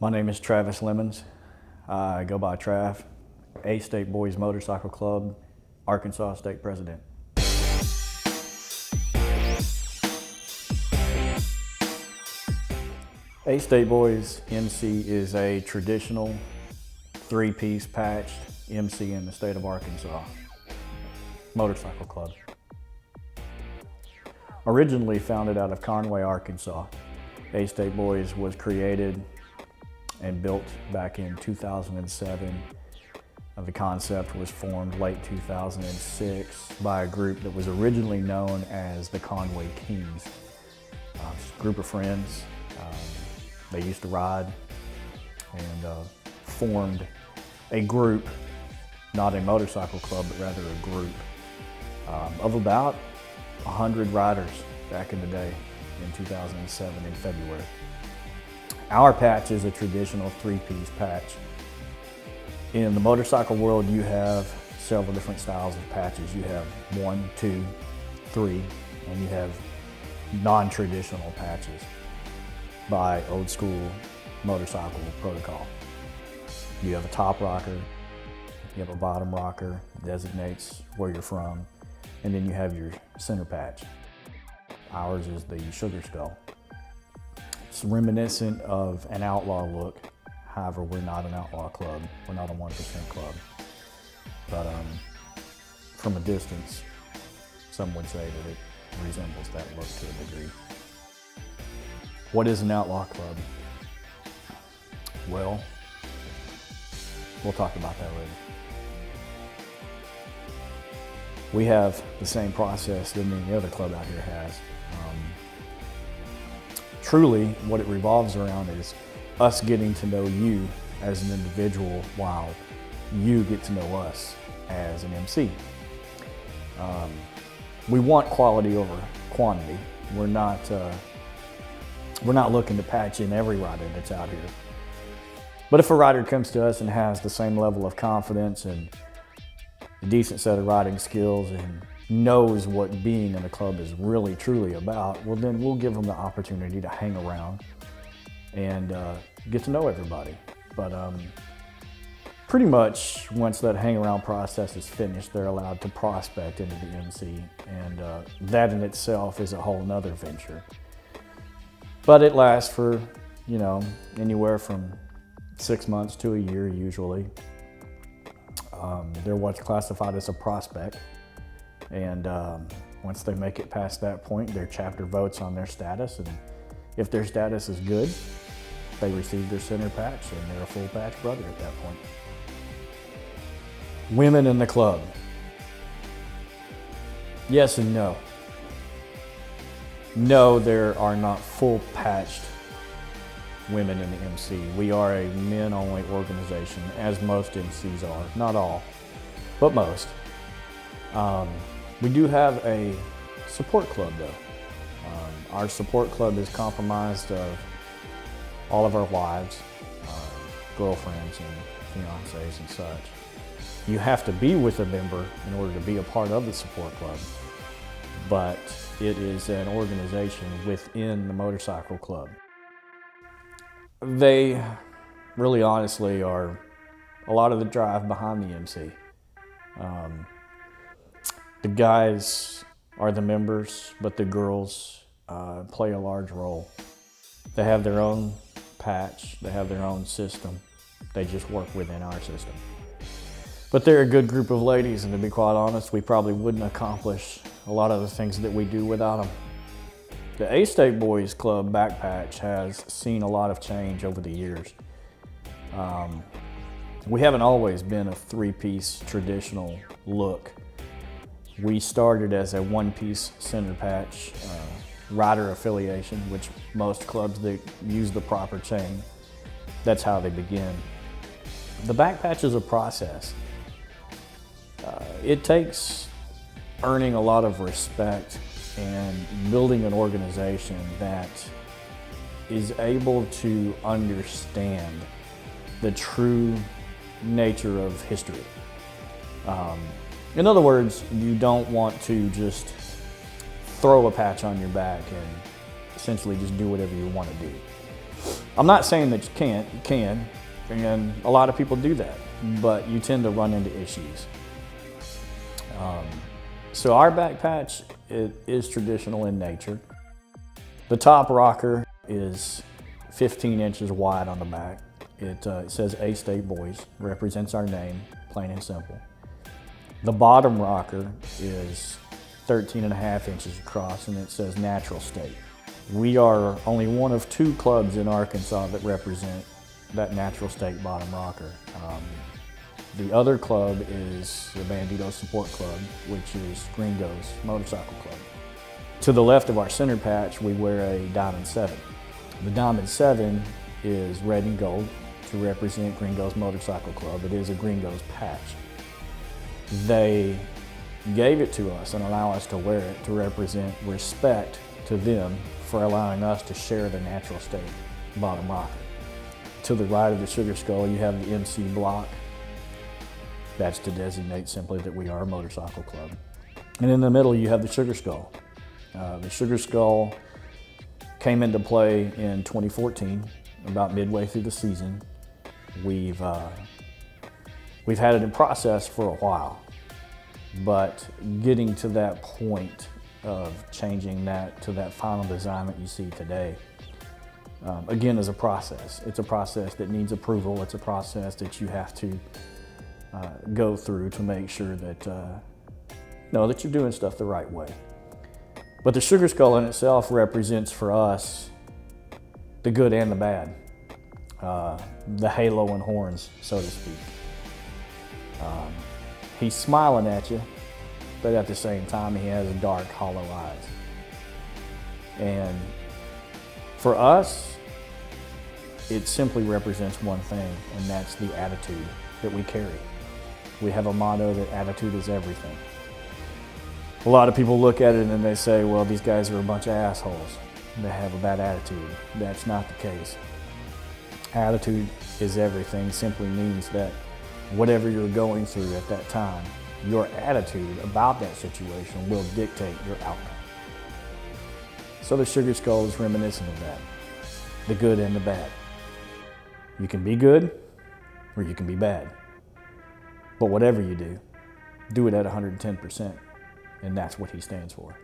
My name is Travis Lemons. I go by Trav. A State Boys Motorcycle Club, Arkansas State President. A State Boys MC is a traditional three-piece patched MC in the state of Arkansas motorcycle club. Originally founded out of Conway, Arkansas, A State Boys was created and built back in 2007. The concept was formed late 2006 by a group that was originally known as the Conway Kings. Just a group of friends. They used to ride and formed a group, not a motorcycle club, but rather a group of about 100 riders back in the day in 2007 in February. Our patch is a traditional three-piece patch. In the motorcycle world, you have several different styles of patches. You have 1, 2, 3, and you have non-traditional patches by old school motorcycle protocol. You have a top rocker, you have a bottom rocker, designates where you're from, and then you have your center patch. Ours is the Sugar Skull. It's reminiscent of an outlaw look. However, we're not an outlaw club. We're not a 1% club. But from a distance, some would say that it resembles that look to a degree. What is an outlaw club? Well, we'll talk about that later. We have the same process that any other club out here has. Truly, what it revolves around is us getting to know you as an individual while you get to know us as an MC. We want quality over quantity. We're not looking to patch in every rider that's out here. But if a rider comes to us and has the same level of confidence and a decent set of riding skills and knows what being in a club is really truly about, well then we'll give them the opportunity to hang around and get to know everybody. But pretty much once that hang around process is finished, they're allowed to prospect into the MC, and that in itself is a whole nother venture. But it lasts for, you know, anywhere from 6 months to a year usually. They're what's classified as a prospect, and once they make it past that point, their chapter votes on their status, and if their status is good, they receive their center patch and they're a full patch brother at that point. Women in the club. Yes and no. No, there are not full patched women in the MC. We are a men-only organization, as most MCs are. Not all, but most. We do have a support club though. Our support club is comprised of all of our wives, girlfriends and fiancés and such. You have to be with a member in order to be a part of the support club, but it is an organization within the motorcycle club. They really honestly are a lot of the drive behind the MC. The guys are the members, but the girls play a large role. They have their own patch, they have their own system. They just work within our system. But they're a good group of ladies, and to be quite honest, we probably wouldn't accomplish a lot of the things that we do without them. The A State Boys Club back patch has seen a lot of change over the years. We haven't always been a three-piece traditional look. We started as a one-piece center patch, rider affiliation, which most clubs that use the proper chain, that's how they begin. The back patch is a process. It takes earning a lot of respect and building an organization that is able to understand the true nature of history. In other words, you don't want to just throw a patch on your back and essentially just do whatever you want to do. I'm not saying that you can't, you can, and a lot of people do that, but you tend to run into issues. So our back patch is traditional in nature. The top rocker is 15 inches wide on the back. It says A-State Boys, represents our name, plain and simple. The bottom rocker is 13.5 inches across, and it says Natural State. We are only one of 2 clubs in Arkansas that represent that Natural State bottom rocker. The other club is the Bandito Support Club, which is Gringo's motorcycle club. To the left of our center patch, we wear a Diamond 7. The Diamond 7 is red and gold to represent Gringo's motorcycle club. It is a Gringo's patch. They gave it to us and allow us to wear it to represent respect to them for allowing us to share the Natural State bottom rocker. To the right of the Sugar Skull, you have the MC block. That's to designate simply that we are a motorcycle club. And in the middle, you have the Sugar Skull. The Sugar Skull came into play in 2014, about midway through the season. We've had it in process for a while, but getting to that point of changing that to that final design that you see today, again, is a process. It's a process that needs approval. It's a process that you have to go through to make sure that, that you're doing stuff the right way. But the Sugar Skull in itself represents for us the good and the bad, the halo and horns, so to speak. He's smiling at you, but at the same time, he has dark, hollow eyes. And for us, it simply represents one thing, and that's the attitude that we carry. We have a motto that attitude is everything. A lot of people look at it and they say, well, these guys are a bunch of assholes. They have a bad attitude. That's not the case. Attitude is everything simply means that whatever you're going through at that time, your attitude about that situation will dictate your outcome. So the Sugar Skull is reminiscent of that, the good and the bad. You can be good or you can be bad. But whatever you do it at 110%, and that's what he stands for.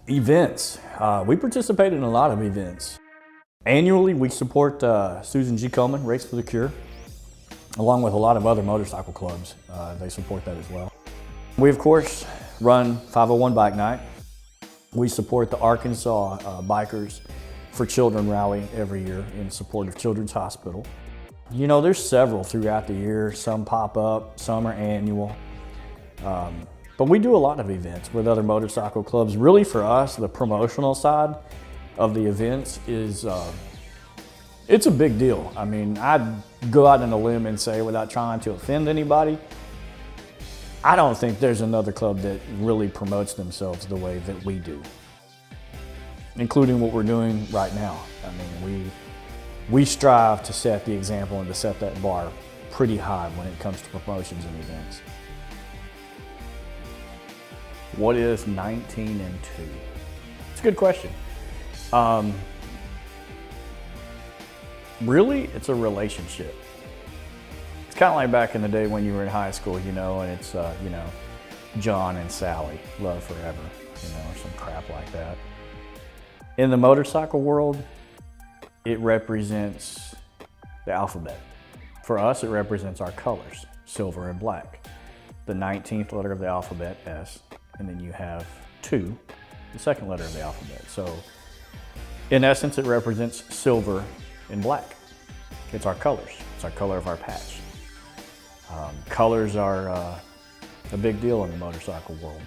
Events. We participate in a lot of events. Annually, we support Susan G. Komen, Race for the Cure, along with a lot of other motorcycle clubs. They support that as well. We, of course, run 501 Bike Night. We support the Arkansas Bikers for Children rally every year in support of Children's Hospital. You know, there's several throughout the year. Some pop up, some are annual. But we do a lot of events with other motorcycle clubs. Really for us, the promotional side of the events is, it's a big deal. I mean, I'd go out on a limb and say, without trying to offend anybody, I don't think there's another club that really promotes themselves the way that we do, including what we're doing right now. I mean, we strive to set the example and to set that bar pretty high when it comes to promotions and events. What is 19 and 2? It's a good question. Really, it's a relationship. It's kind of like back in the day when you were in high school, and it's, John and Sally, love forever, or some crap like that. In the motorcycle world, it represents the alphabet. For us, it represents our colors, silver and black. The 19th letter of the alphabet, S, and then you have 2, the second letter of the alphabet. So in essence, it represents silver and black. It's our colors. It's our color of our patch. Colors are a big deal in the motorcycle world.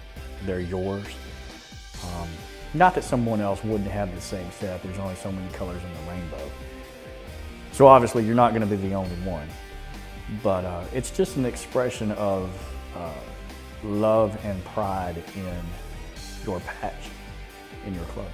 They're yours. Not that someone else wouldn't have the same set. There's only so many colors in the rainbow. So obviously you're not going to be the only one. But it's just an expression of love and pride in your patch, in your club.